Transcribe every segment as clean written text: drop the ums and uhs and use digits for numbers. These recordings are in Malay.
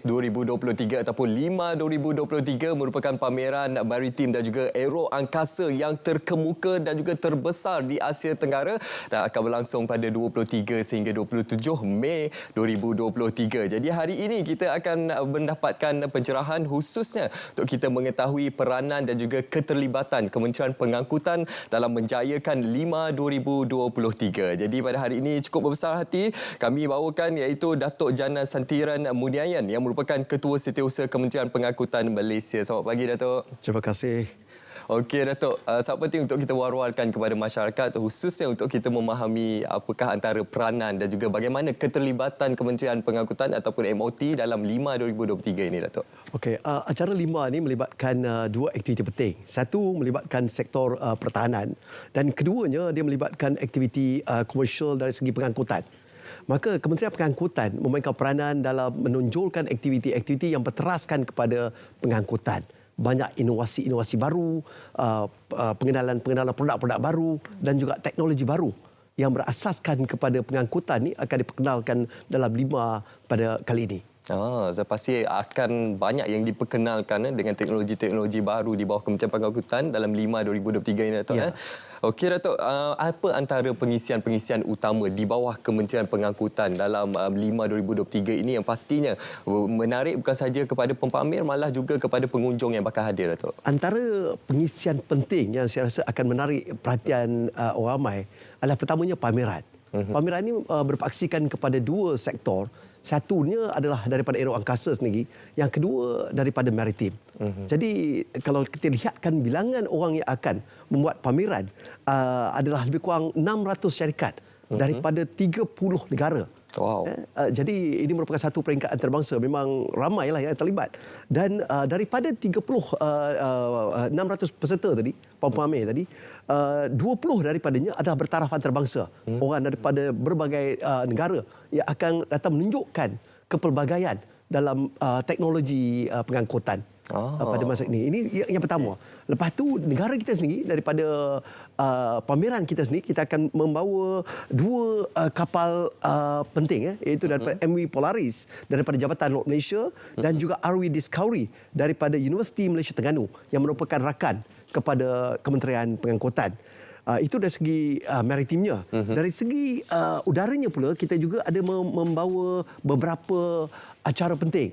2023 ataupun 5 2023 merupakan pameran maritim dan juga aero angkasa yang terkemuka dan juga terbesar di Asia Tenggara dan akan berlangsung pada 23 sehingga 27 Mei 2023. Jadi hari ini kita akan mendapatkan pencerahan khususnya untuk kita mengetahui peranan dan juga keterlibatan Kementerian Pengangkutan dalam menjayakan 5 2023. Jadi pada hari ini cukup berbesar hati kami bawakan iaitu Datuk Jana Santiran Muniayan yang merupakan Ketua Setiausaha Kementerian Pengangkutan Malaysia. Selamat pagi, Datuk. Terima kasih. Okey, Datuk. Sangat penting untuk kita war-warkan kepada masyarakat khususnya untuk kita memahami apakah antara peranan dan juga bagaimana keterlibatan Kementerian Pengangkutan ataupun MOT dalam 5 2023 ini, Datuk. Okey, acara 5 ini melibatkan dua aktiviti penting. Satu melibatkan sektor pertahanan dan keduanya dia melibatkan aktiviti komersial dari segi pengangkutan. Maka Kementerian Pengangkutan memainkan peranan dalam menonjolkan aktiviti-aktiviti yang berteraskan kepada pengangkutan. Banyak inovasi-inovasi baru, pengenalan-pengenalan produk-produk baru dan juga teknologi baru yang berasaskan kepada pengangkutan ini akan diperkenalkan dalam 5 pada kali ini. Saya pasti akan banyak yang diperkenalkan dengan teknologi-teknologi baru di bawah Kementerian Pengangkutan dalam 5 2023 ini, Datuk. Ya. Okey, Datuk. Apa antara pengisian-pengisian utama di bawah Kementerian Pengangkutan dalam 5 2023 ini yang pastinya menarik bukan saja kepada pempamer malah juga kepada pengunjung yang bakal hadir, Datuk? Antara pengisian penting yang saya rasa akan menarik perhatian orang ramai adalah pertamanya pameran. Pameran ini berpaksikan kepada dua sektor. Satunya adalah daripada aero angkasa sendiri, yang kedua daripada maritim. Jadi kalau kita lihatkan bilangan orang yang akan membuat pameran adalah lebih kurang 600 syarikat daripada 30 negara. Wow. Jadi ini merupakan satu peringkat antarabangsa, memang ramailah yang terlibat. Dan daripada 600 peserta tadi, pamer tadi, 20 daripadanya adalah bertaraf antarabangsa. Orang daripada berbagai negara yang akan datang menunjukkan kepelbagaian dalam teknologi pengangkutan. Pada masa ini. Ini yang pertama. Lepas tu negara kita sendiri daripada pameran kita sendiri kita akan membawa dua kapal penting iaitu daripada MV Polaris daripada Jabatan Laut Malaysia dan juga RV Discovery daripada Universiti Malaysia Terengganu yang merupakan rakan kepada Kementerian Pengangkutan. Itu dari segi maritimnya. Dari segi udaranya pula kita juga ada membawa beberapa acara penting,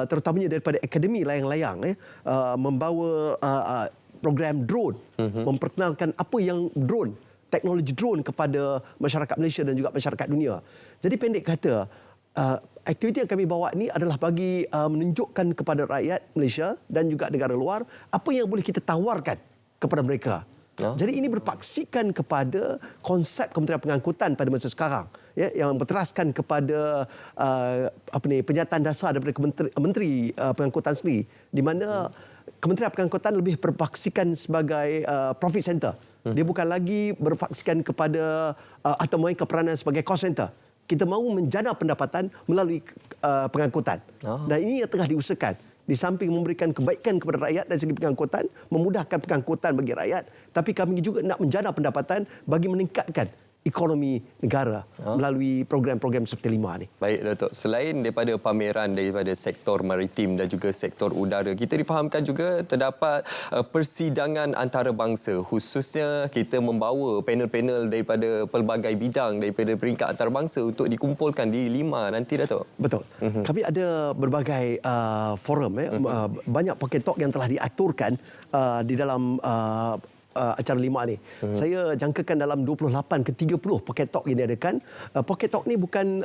terutamanya daripada Akademi Layang-Layang, membawa program drone, memperkenalkan apa yang drone, teknologi drone kepada masyarakat Malaysia dan juga masyarakat dunia. Jadi pendek kata, aktiviti yang kami bawa ni adalah bagi menunjukkan kepada rakyat Malaysia dan juga negara luar apa yang boleh kita tawarkan kepada mereka. Jadi ini berpaksikan kepada konsep Kementerian Pengangkutan pada masa sekarang, yang berteraskan kepada penyataan dasar daripada Menteri Pengangkutan sendiri, di mana Kementerian Pengangkutan lebih berpaksikan sebagai profit center. Dia bukan lagi berpaksikan kepada atau memainkan peranan sebagai cost center. Kita mahu menjana pendapatan melalui pengangkutan. Dan ini yang tengah diusahakan. Di samping memberikan kebaikan kepada rakyat dari segi pengangkutan, memudahkan pengangkutan bagi rakyat, tapi kami juga nak menjana pendapatan bagi meningkatkan ekonomi negara melalui program-program seperti 5 ni. Baik, Datuk. Selain daripada pameran daripada sektor maritim dan juga sektor udara, kita difahamkan juga terdapat persidangan antarabangsa. Khususnya kita membawa panel-panel daripada pelbagai bidang daripada peringkat antarabangsa untuk dikumpulkan di 5 nanti, Datuk. Betul. Kami ada berbagai forum, banyak pocket talk yang telah diaturkan di dalam acara 5 ni. Saya jangkakan dalam 28 ke 30 pocket talk yang diadakan. Pocket talk ni bukan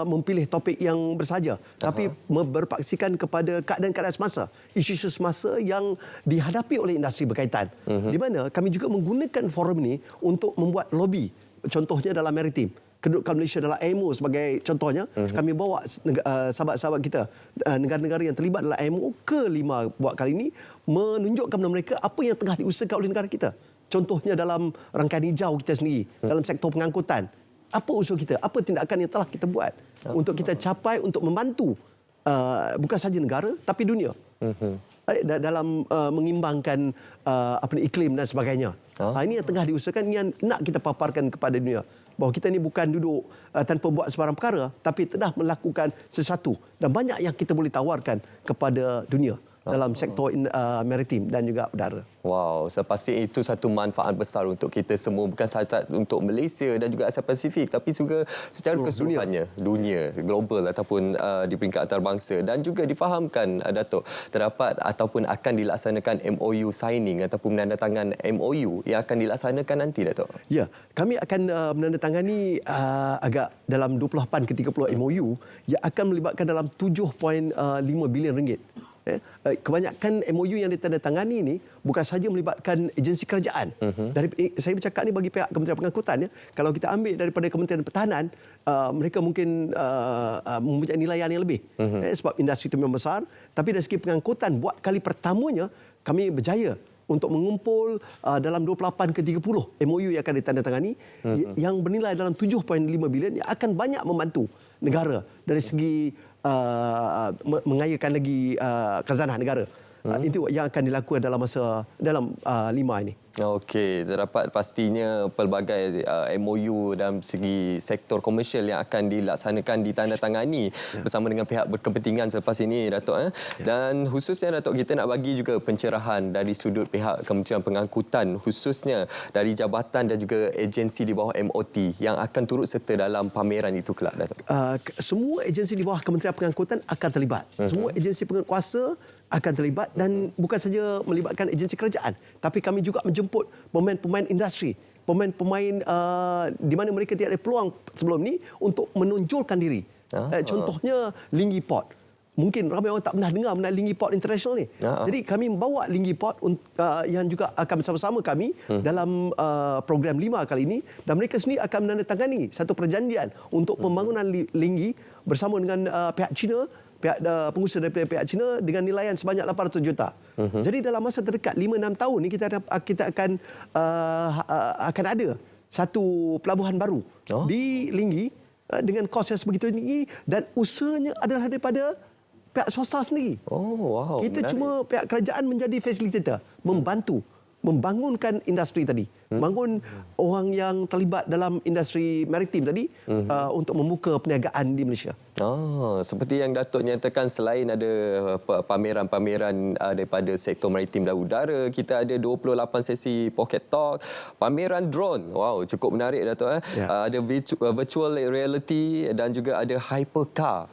memilih topik yang bersahaja, tapi berpaksikan kepada keadaan-keadaan semasa, isu-isu semasa yang dihadapi oleh industri berkaitan. Di mana kami juga menggunakan forum ni untuk membuat lobby. Contohnya dalam maritim. Kedudukan Malaysia dalam IMO sebagai contohnya, kami bawa sahabat-sahabat kita, negara-negara yang terlibat dalam IMO ke 5 buat kali ini, menunjukkan kepada mereka apa yang tengah diusahakan oleh negara kita. Contohnya dalam rangkaian hijau kita sendiri, dalam sektor pengangkutan. Apa usaha kita, apa tindakan yang telah kita buat untuk kita capai, untuk membantu bukan sahaja negara, tapi dunia. Dalam mengimbangkan iklim dan sebagainya. Ini yang tengah diusahakan, yang nak kita paparkan kepada dunia. bahawa kita ni bukan duduk tanpa buat sebarang perkara, tapi telah melakukan sesuatu dan banyak yang kita boleh tawarkan kepada dunia dalam sektor maritim dan juga udara. Wow, pasti itu satu manfaat besar untuk kita semua, bukan sahaja untuk Malaysia dan juga Asia Pasifik, tapi juga secara keseluruhannya dunia global ataupun di peringkat antarabangsa. Dan juga difahamkan Datuk, terdapat ataupun akan dilaksanakan MOU signing ataupun menandatangan MOU yang akan dilaksanakan nanti, Datuk. Ya, kami akan menandatangani agak dalam 28 ke 30 MOU yang akan melibatkan dalam 7.5 bilion ringgit. Kebanyakan MOU yang ditandatangani ini bukan sahaja melibatkan agensi kerajaan. Saya bercakap ni bagi pihak Kementerian Pengangkutan, ya. Kalau kita ambil daripada Kementerian Pertahanan, mereka mungkin mempunyai nilaian yang lebih. Sebab industri itu memang besar. Tapi dari segi pengangkutan, buat kali pertamanya kami berjaya untuk mengumpul dalam 28 ke 30 MOU yang akan ditandatangani yang bernilai dalam 7.5 bilion yang akan banyak membantu negara dari segi mengayakan lagi khazanah negara. Itu yang akan dilakukan dalam 5 ini. Okey, terdapat pastinya pelbagai MOU dalam segi sektor komersial yang akan dilaksanakan, ditandatangani bersama dengan pihak berkepentingan selepas ini, Datuk. Dan khususnya, Datuk, kita nak bagi juga pencerahan dari sudut pihak Kementerian Pengangkutan, khususnya dari jabatan dan juga agensi di bawah MOT yang akan turut serta dalam pameran itu kelak, Datuk. Semua agensi di bawah Kementerian Pengangkutan akan terlibat. Semua agensi penguasa akan terlibat, dan bukan saja melibatkan agensi kerajaan, tapi kami juga menjemput pemain-pemain industri, pemain-pemain di mana mereka tidak ada peluang sebelum ni untuk menonjolkan diri. Contohnya Lingi Port. Mungkin ramai orang tak pernah dengar mengenai Lingi Port International ni. Jadi kami membawa Lingi Port yang juga akan bersama-sama kami dalam program 5 kali ini, dan mereka sendiri akan menandatangani satu perjanjian untuk pembangunan Lingi bersama dengan pihak China, pihak pengusaha daripada pihak China dengan nilaian sebanyak 800 juta. Jadi dalam masa terdekat 5-6 tahun ni kita akan ada satu pelabuhan baru di Lingi dengan kos yang sebegitu tinggi, dan usahanya adalah daripada pihak swasta sendiri. Wow, kita menarik. cuma pihak kerajaan menjadi fasilitator, membantu membangunkan industri tadi, bangun orang yang terlibat dalam industri maritim tadi untuk membuka perniagaan di Malaysia. Seperti yang Datuk nyatakan, selain ada pameran-pameran daripada sektor maritim dan udara, kita ada 28 sesi pocket talk, pameran drone. Wow, cukup menarik, Datuk. Ada virtual reality dan juga ada hypercar.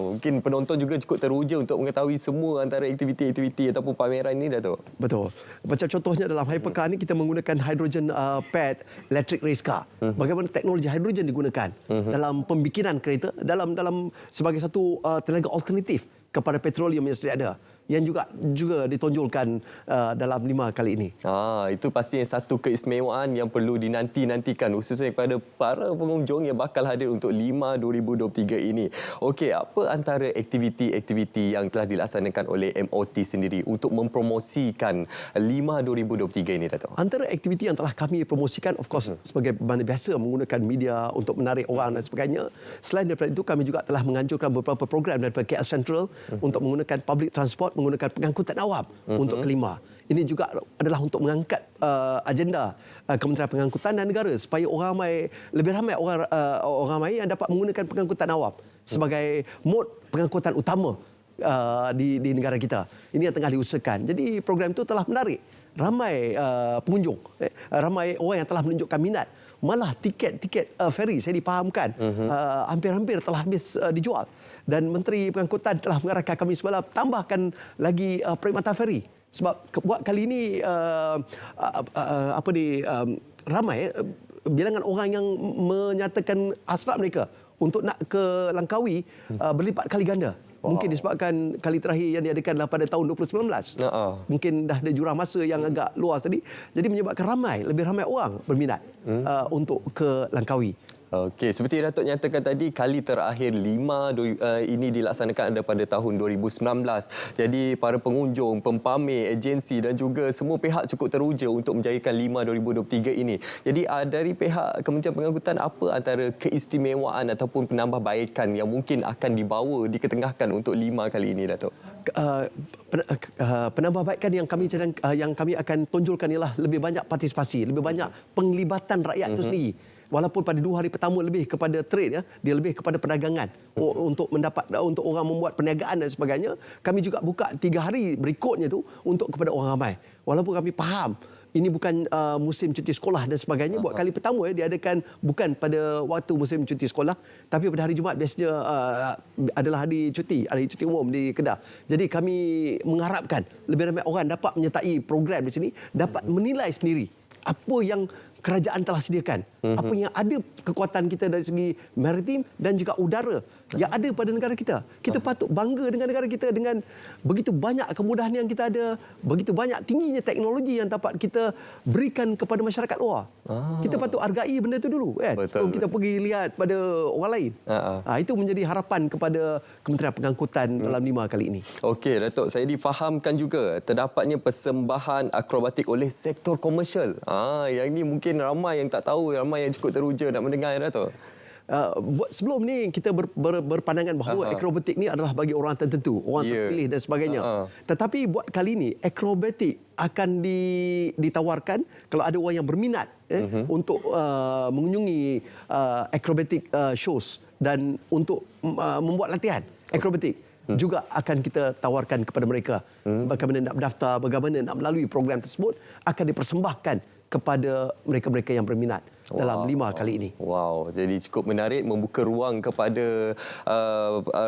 Mungkin penonton juga cukup teruja untuk mengetahui semua antara aktiviti-aktiviti ataupun pameran ini, Datuk. Betul. Macam contohnya dalam hypercar ni kita menggunakan hydrogen pad electric race car. Bagaimana teknologi hidrogen digunakan dalam pembikinan kereta, dalam sebagai satu tenaga alternatif kepada petroleum yang sedia ada, yang juga ditonjolkan dalam 5 kali ini. Itu pastinya satu keistimewaan yang perlu dinanti-nantikan, khususnya kepada para pengunjung yang bakal hadir untuk 5 2023 ini. Okey, apa antara aktiviti-aktiviti yang telah dilaksanakan oleh MOT sendiri untuk mempromosikan 5 2023 ini, Datuk? Antara aktiviti yang telah kami promosikan, of course, sebagai mana biasa menggunakan media untuk menarik orang dan sebagainya. Selain daripada itu, kami juga telah menganjurkan beberapa program daripada KL Central untuk menggunakan public transport, menggunakan pengangkutan awam untuk kelima. Ini juga adalah untuk mengangkat agenda Kementerian Pengangkutan dan Negara supaya lebih ramai orang ramai yang dapat menggunakan pengangkutan awam sebagai mod pengangkutan utama di negara kita. Ini yang tengah diusahakan. Jadi program itu telah menarik ramai pengunjung, ramai orang yang telah menunjukkan minat. Malah tiket feri saya dipahamkan hampir-hampir telah habis dijual. Dan Menteri Pengangkutan telah mengarahkan kami semalam tambahkan lagi perkhidmatan feri. Sebab buat kali ini ramai bilangan orang yang menyatakan hasrat mereka untuk nak ke Langkawi berlipat kali ganda. Mungkin disebabkan kali terakhir yang diadakan pada tahun 2019. Mungkin dah ada jurang masa yang agak luas tadi. Jadi menyebabkan lebih ramai orang berminat untuk ke Langkawi. Okey, seperti Datuk nyatakan tadi, kali terakhir 5 ini dilaksanakan pada tahun 2019. Jadi para pengunjung, pempamer, agensi dan juga semua pihak cukup teruja untuk menjayakan 5 2023 ini. Jadi dari pihak Kementerian Pengangkutan, apa antara keistimewaan ataupun penambahbaikan yang mungkin akan dibawa, diketengahkan untuk 5 kali ini, Datuk? Penambahbaikan yang kami akan tonjolkan ialah lebih banyak partisipasi, lebih banyak penglibatan rakyat itu sendiri. walaupun pada 2 hari pertama lebih kepada trade, ya, dia lebih kepada perdagangan untuk untuk orang membuat perniagaan dan sebagainya. Kami juga buka 3 hari berikutnya tu untuk kepada orang ramai. Walaupun kami faham ini bukan musim cuti sekolah dan sebagainya. Buat kali pertama diadakan bukan pada waktu musim cuti sekolah, tapi pada hari Jumaat biasanya adalah hari cuti umum di Kedah. Jadi kami mengharapkan lebih ramai orang dapat menyertai program di sini, dapat menilai sendiri apa yang kerajaan telah sediakan, apa yang ada kekuatan kita dari segi maritim dan juga udara yang ada pada negara kita. Kita patut bangga dengan negara kita dengan begitu banyak kemudahan yang kita ada, begitu banyak tingginya teknologi yang dapat kita berikan kepada masyarakat luar. Kita patut hargai benda itu dulu, kan? Sebelum kita pergi lihat pada orang lain. Itu menjadi harapan kepada Kementerian Pengangkutan dalam 5 kali ini. Okey, Datuk, saya difahamkan juga terdapatnya persembahan akrobatik oleh sektor komersial. Yang ini mungkin ramai yang tak tahu, ramai yang cukup teruja nak mendengar, Datuk. Sebelum ni kita berpandangan bahawa akrobatik ni adalah bagi orang tertentu, orang terpilih dan sebagainya. Tetapi buat kali ini akrobatik akan ditawarkan kalau ada orang yang berminat untuk mengunjungi akrobatik shows dan untuk membuat latihan akrobatik. Juga akan kita tawarkan kepada mereka bagaimana nak berdaftar, bagaimana nak melalui program tersebut, akan dipersembahkan kepada mereka-mereka yang berminat dalam 5 kali ini. Wow, jadi cukup menarik, membuka ruang kepada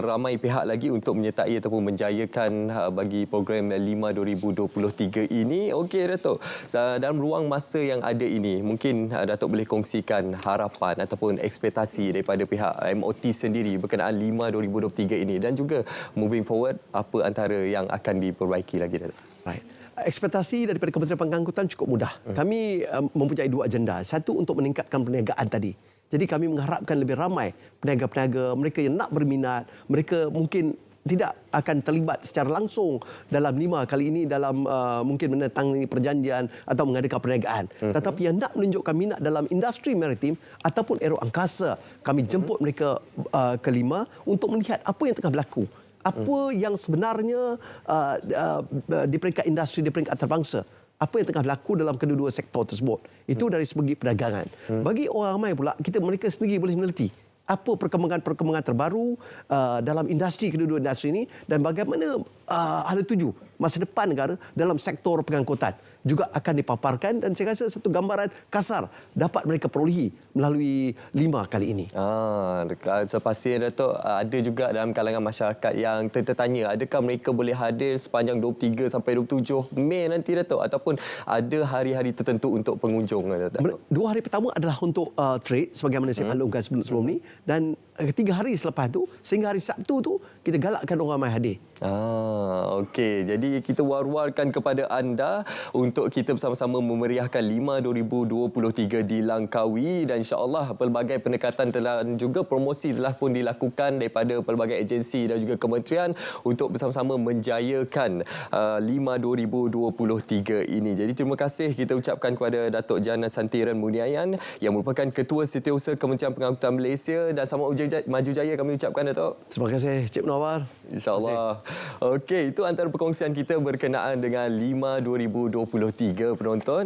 ramai pihak lagi untuk menyertai ataupun menjayakan bagi program 5 2023 ini. Okey, Datuk, dalam ruang masa yang ada ini, mungkin Datuk boleh kongsikan harapan ataupun ekspektasi daripada pihak MOT sendiri berkenaan 5 2023 ini dan juga moving forward, apa antara yang akan diperbaiki lagi, Datuk? Right. Ekspektasi daripada Kementerian Pengangkutan cukup mudah. Kami mempunyai 2 agenda. Satu, untuk meningkatkan perniagaan tadi. Jadi kami mengharapkan lebih ramai peniaga-peniaga, mereka yang nak berminat, mereka mungkin tidak akan terlibat secara langsung dalam 5 kali ini dalam mungkin menandatangani perjanjian atau mengadakan perniagaan. Tetapi yang nak menunjukkan minat dalam industri maritim ataupun aero angkasa, kami jemput mereka ke 5 untuk melihat apa yang tengah berlaku. Apa yang sebenarnya di peringkat industri, di peringkat antarabangsa, apa yang tengah berlaku dalam kedua-dua sektor tersebut. Itu dari segi perdagangan. Bagi orang ramai pula, mereka sendiri boleh meneliti apa perkembangan-perkembangan terbaru dalam industri, kedua-dua industri ini, dan bagaimana hala tuju masa depan negara dalam sektor pengangkutan juga akan dipaparkan, dan saya rasa satu gambaran kasar dapat mereka perolehi melalui 5 kali ini. Sepastinya, Datuk, ada juga dalam kalangan masyarakat yang tertanya, adakah mereka boleh hadir sepanjang 23 sampai 27 Mei nanti, Datuk, ataupun ada hari-hari tertentu untuk pengunjung, Datuk? 2 hari pertama adalah untuk trade sebagaimana saya maklumkan sebelum ni, dan 3 hari selepas tu sehingga hari Sabtu tu kita galakkan orang ramai hadir. Okey. Jadi kita war-warkan kepada anda untuk kita bersama-sama memeriahkan 5 2023 di Langkawi, dan insya-Allah pelbagai pendekatan dan juga promosi telah pun dilakukan daripada pelbagai agensi dan juga kementerian untuk bersama-sama menjayakan 5 2023 ini. Jadi terima kasih kita ucapkan kepada Datuk Jana Santiran Muniayan yang merupakan Ketua Setiausaha Kementerian Pengangkutan Malaysia, dan selamat maju jaya kami ucapkan, Datuk. Terima kasih, Cik Munawar. InsyaAllah. Okey, itu antara perkongsian kita berkenaan dengan 5 2023, penonton.